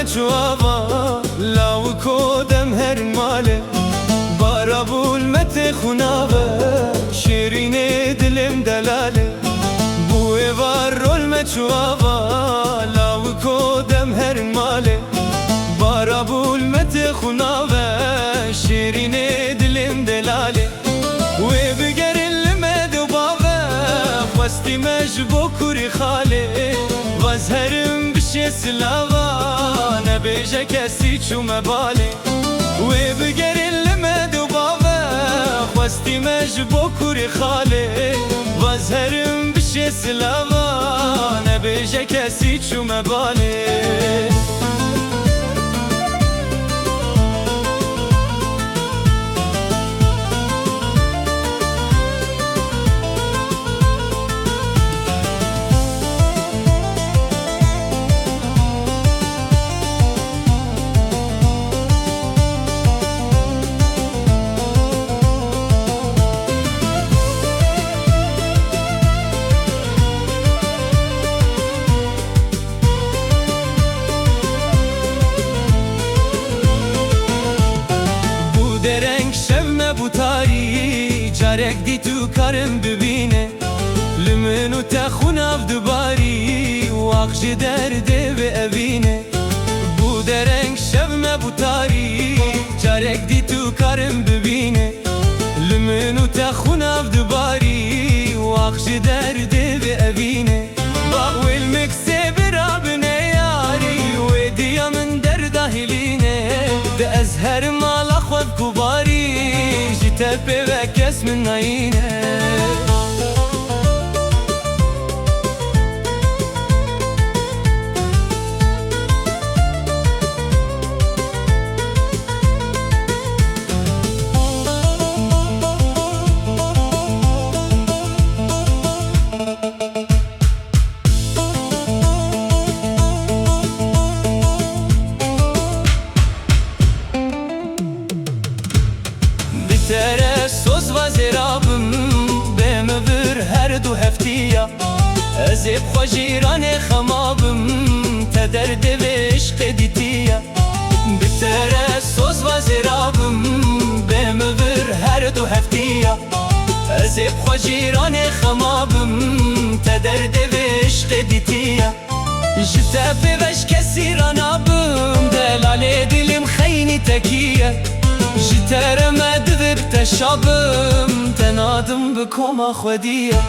چوابا لاو کودم هر ماله بارا بولمت خونابه شیرین دلم دلاله بوی وار رول مچوابا لاو کودم هر ماله بارا بولمت خونابه شیرین دلم دلاله وی بگر المدو بابه خواستی مجبو کوری خاله وزهرم بشه سلاوا نبیجه کسی چوم باله وی بگر المدو بابه خواستی مجبو کوری خاله وزهرم بشه سلاوا نبیجه کسی چوم باله درنگ شب bu tari carek di tu karım bibine Lümenu te xunav dubari Vakji derde ve evine Bu dereng şevme bu tari carek di tu karım bibine Lümenu te xunav dubari Vakji derde ve evine Bak wilmek sebir abine yari Ve diyamın derdahiline De ezherim ala خود كباري جيت بوكس من عينه Tere söz vazirabım Bem öbür her du heftiya Ezip xojirane xamabım Te derde ve işq editiya Bitere söz vazirabım Bem öbür her du heftiya Ezip xojirane xamabım Te derde ve işq editiya Jite beveş kesiranabım Delale dilim xeyni tekiye جترم ادذب تشابم تنادم بكوما خودية